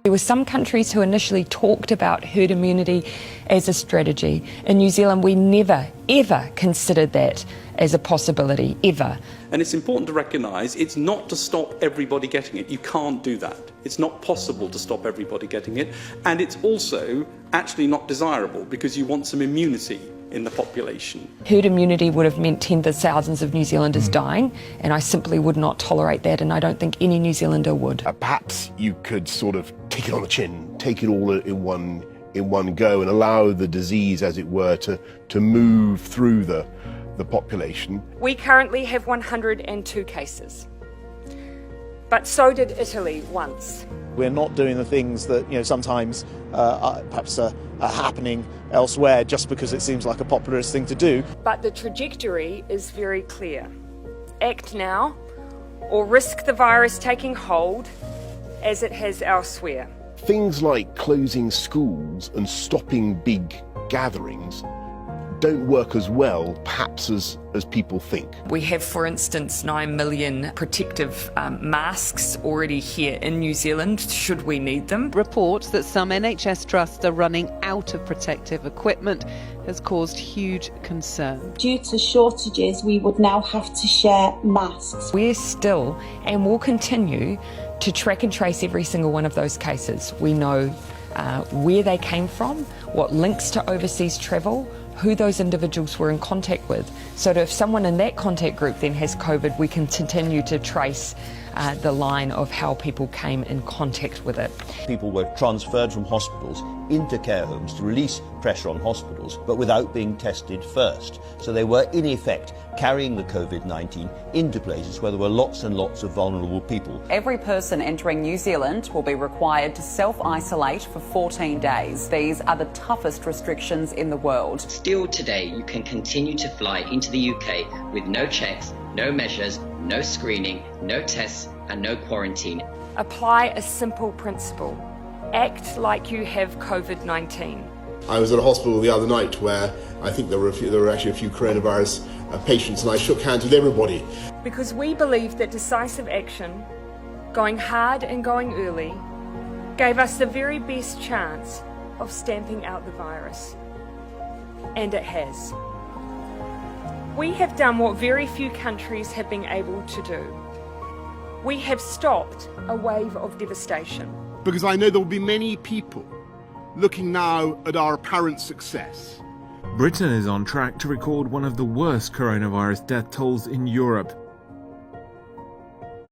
There were some countries who initially talked about herd immunity as a strategy. In New Zealand, we never, ever considered that as a possibility, ever. And it's important to recognise it's not to stop everybody getting it. You can't do that. It's not possible to stop everybody getting it. And it's also actually not desirable because you want some immunity in the population. Herd immunity would have meant tens of thousands of New Zealanders dying, and I simply would not tolerate that, and I don't think any New Zealander would. Perhaps you could sort of take it on the chin, take it all in one go and allow the disease, as it were, to move through the population. We currently have 102 cases, but so did Italy once. We're not doing the things that sometimes perhaps are happening elsewhere just because it seems like a populist thing to do. But the trajectory is very clear. Act now or risk the virus taking hold as it has elsewhere. Things like closing schools and stopping big gatherings don't work as well, perhaps, as people think. We have, for instance, 9 million protective masks already here in New Zealand, should we need them. Reports that some NHS trusts are running out of protective equipment has caused huge concern. Due to shortages, we would now have to share masks. We're still, and will continue, to track and trace every single one of those cases. We know where they came from, what links to overseas travel, who those individuals were in contact with, so that if someone in that contact group then has COVID, we can continue to trace the line of how people came in contact with it. People were transferred from hospitals into care homes to release pressure on hospitals, but without being tested first. So they were, in effect, carrying the COVID-19 into places where there were lots and lots of vulnerable people. Every person entering New Zealand will be required to self-isolate for 14 days. These are the toughest restrictions in the world. Still today, you can continue to fly into the UK with no checks, no measures, no screening, no tests and no quarantine. Apply a simple principle. Act like you have COVID-19. I was at a hospital the other night where I think there were actually a few coronavirus patients, and I shook hands with everybody. Because we believe that decisive action, going hard and going early, gave us the very best chance of stamping out the virus. And it has. We have done what very few countries have been able to do. We have stopped a wave of devastation. Because I know there will be many people looking now at our apparent success. Britain is on track to record one of the worst coronavirus death tolls in Europe.